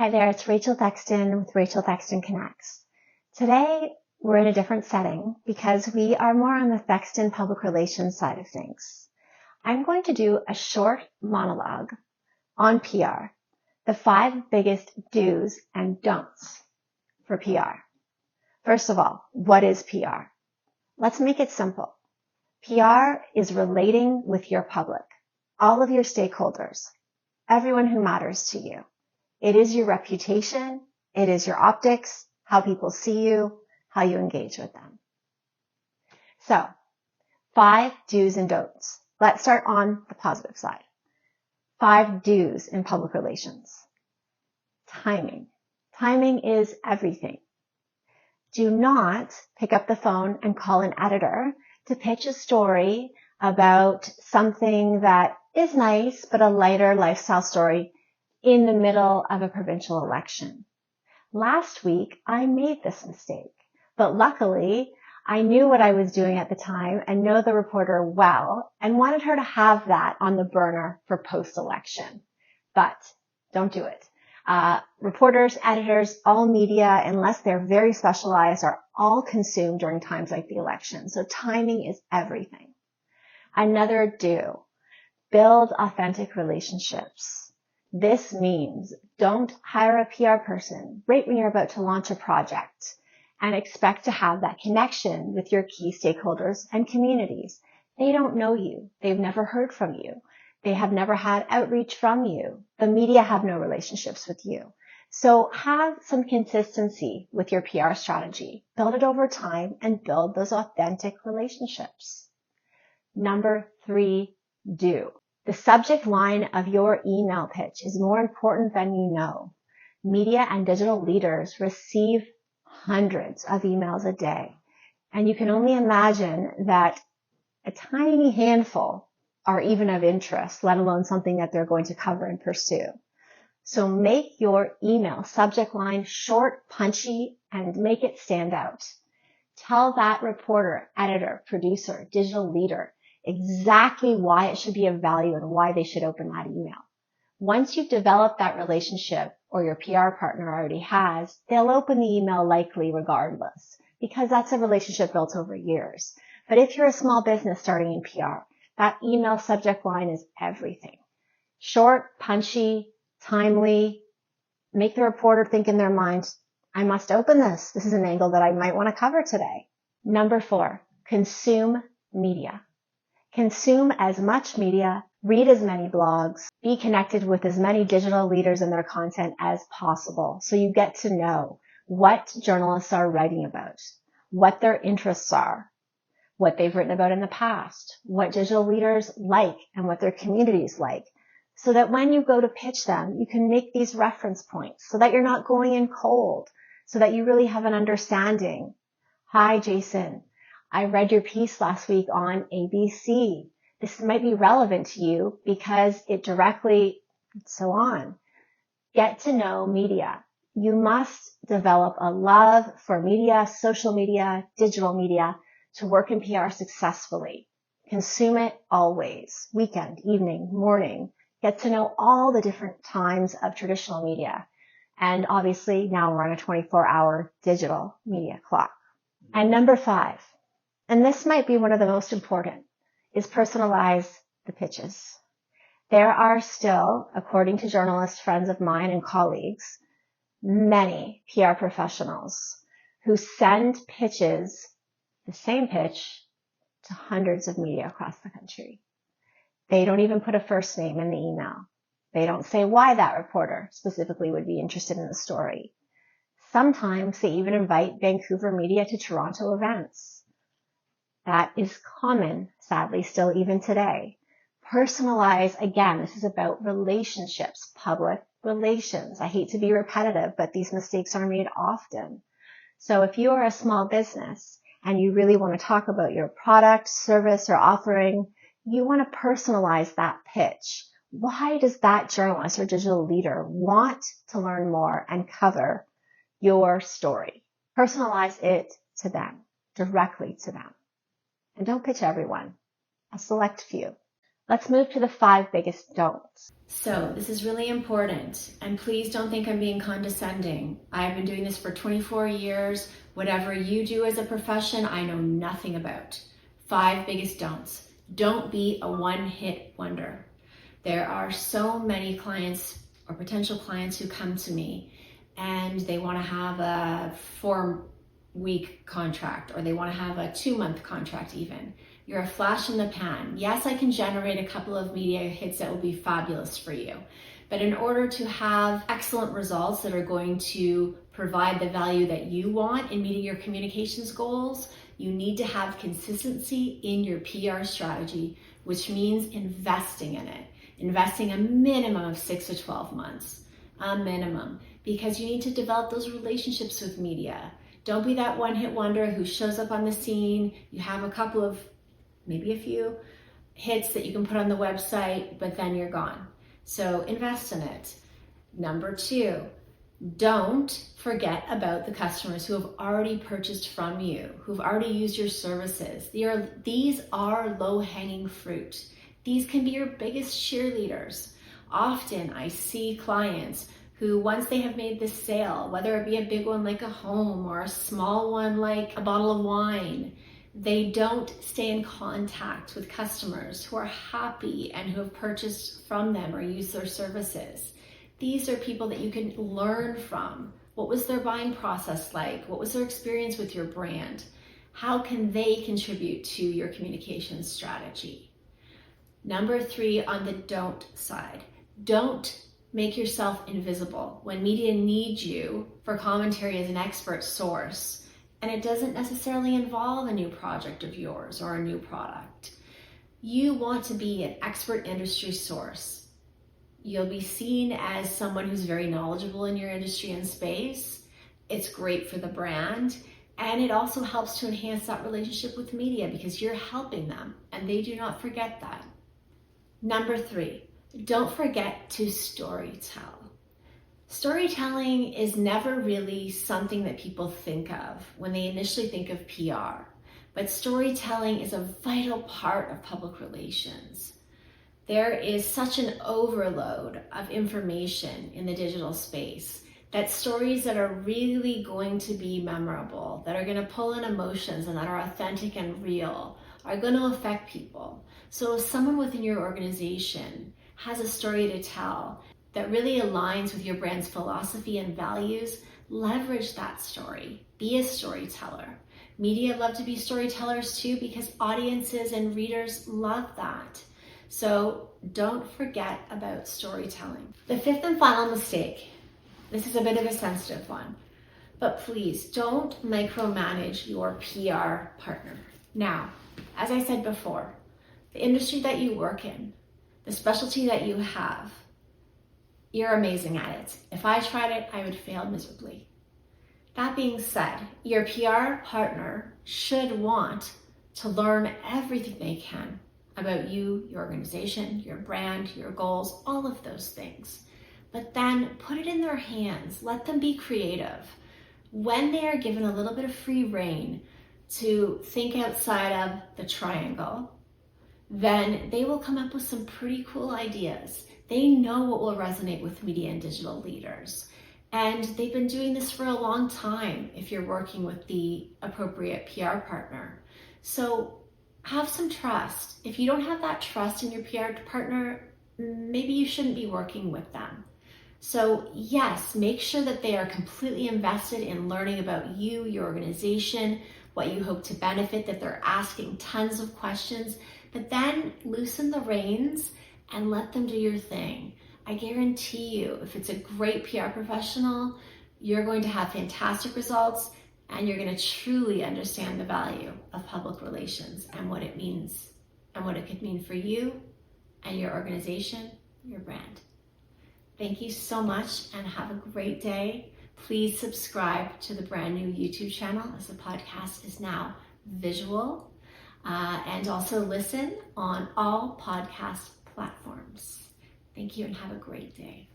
Hi there, it's Rachel Thexton with Rachel Thexton Connects. Today, we're in a different setting because we are more on the Thexton public relations side of things. I'm going to do a short monologue on PR, the 5 biggest do's and don'ts for PR. First of all, what is PR? Let's make it simple. PR is relating with your public, all of your stakeholders, everyone who matters to you. It is your reputation, it is your optics, how people see you, how you engage with them. So, 5 do's and don'ts. Let's start on the positive side. 5 do's in public relations. Timing. Timing is everything. Do not pick up the phone and call an editor to pitch a story about something that is nice, but a lighter lifestyle story in the middle of a provincial election. Last week, I made this mistake, but luckily, I knew what I was doing at the time and know the reporter well and wanted her to have that on the burner for post-election. But don't do it. Reporters, editors, all media, unless they're very specialized, are all consumed during times like the election. So timing is everything. Another do, build authentic relationships. This means don't hire a PR person right when you're about to launch a project and expect to have that connection with your key stakeholders and communities. They don't know you. They've never heard from you. They have never had outreach from you. The media have no relationships with you. So have some consistency with your PR strategy. Build it over time and build those authentic relationships. Number 3, do. The subject line of your email pitch is more important than you know. Media and digital leaders receive hundreds of emails a day, and you can only imagine that a tiny handful are even of interest, let alone something that they're going to cover and pursue. So make your email subject line short, punchy, and make it stand out. Tell that reporter, editor, producer, digital leader exactly why it should be of value and why they should open that email. Once you've developed that relationship, or your PR partner already has, they'll open the email likely regardless, because that's a relationship built over years. But if you're a small business starting in PR, that email subject line is everything. Short, punchy, timely, make the reporter think in their mind, I must open this. This is an angle that I might want to cover today. Number 4, consume media. Consume as much media, read as many blogs, be connected with as many digital leaders and their content as possible so you get to know what journalists are writing about, what their interests are, what they've written about in the past, what digital leaders like and what their communities like, so that when you go to pitch them, you can make these reference points so that you're not going in cold, so that you really have an understanding. Hi, Jason. I read your piece last week on ABC. This might be relevant to you because it directly, so on. Get to know media. You must develop a love for media, social media, digital media to work in PR successfully. Consume it always, weekend, evening, morning. Get to know all the different times of traditional media. And obviously now we're on a 24-hour digital media clock. And number 5. And this might be one of the most important, is personalize the pitches. There are still, according to journalists, friends of mine and colleagues, many PR professionals who send pitches, the same pitch, to hundreds of media across the country. They don't even put a first name in the email. They don't say why that reporter specifically would be interested in the story. Sometimes they even invite Vancouver media to Toronto events. That is common, sadly, still even today. Personalize, again, this is about relationships, public relations. I hate to be repetitive, but these mistakes are made often. So if you are a small business and you really want to talk about your product, service, or offering, you want to personalize that pitch. Why does that journalist or digital leader want to learn more and cover your story? Personalize it to them, directly to them. And don't pitch everyone, a select few. Let's move to the 5 biggest don'ts. So this is really important, and please don't think I'm being condescending. I've been doing this for 24 years. Whatever you do as a profession, I know nothing about. 5 biggest don'ts. Don't be a one-hit wonder. There are so many clients or potential clients who come to me and they want to have a 4-week contract, or they want to have a 2-month contract even. You're a flash in the pan. Yes, I can generate a couple of media hits that will be fabulous for you. But in order to have excellent results that are going to provide the value that you want in meeting your communications goals, you need to have consistency in your PR strategy, which means investing in it. Investing a minimum of 6 to 12 months, a minimum, because you need to develop those relationships with media. Don't be that one-hit wonder who shows up on the scene. You have a couple of, maybe a few hits that you can put on the website, but then you're gone. So invest in it. Number 2, don't forget about the customers who have already purchased from you, who've already used your services. These are low-hanging fruit. These can be your biggest cheerleaders. Often I see clients who, once they have made this sale, whether it be a big one like a home or a small one like a bottle of wine, they don't stay in contact with customers who are happy and who have purchased from them or used their services. These are people that you can learn from. What was their buying process like? What was their experience with your brand? How can they contribute to your communications strategy? Number 3, on the don't side, don't make yourself invisible when media needs you for commentary as an expert source, and it doesn't necessarily involve a new project of yours or a new product. You want to be an expert industry source. You'll be seen as someone who's very knowledgeable in your industry and space. It's great for the brand, and it also helps to enhance that relationship with media because you're helping them, and they do not forget that. Number 3, don't forget to storytell. Storytelling is never really something that people think of when they initially think of PR, but storytelling is a vital part of public relations. There is such an overload of information in the digital space that stories that are really going to be memorable, that are going to pull in emotions and that are authentic and real, are going to affect people. So if someone within your organization has a story to tell that really aligns with your brand's philosophy and values, leverage that story. Be a storyteller. Media love to be storytellers too because audiences and readers love that. So don't forget about storytelling. The 5th and final mistake, this is a bit of a sensitive one, but please don't micromanage your PR partner. Now, as I said before, the industry that you work in, the specialty that you have, you're amazing at it. If I tried it, I would fail miserably. That being said, your PR partner should want to learn everything they can about you, your organization, your brand, your goals, all of those things. But then put it in their hands. Let them be creative. When they are given a little bit of free rein to think outside of the triangle, then they will come up with some pretty cool ideas. They know what will resonate with media and digital leaders. And they've been doing this for a long time if you're working with the appropriate PR partner. So have some trust. If you don't have that trust in your PR partner, maybe you shouldn't be working with them. So yes, make sure that they are completely invested in learning about you, your organization, what you hope to benefit, that they're asking tons of questions, but then loosen the reins and let them do your thing. I guarantee you, if it's a great PR professional, you're going to have fantastic results and you're going to truly understand the value of public relations and what it means and what it could mean for you and your organization, your brand. Thank you so much and have a great day. Please subscribe to the brand new YouTube channel as the podcast is now visual, and also listen on all podcast platforms. Thank you and have a great day.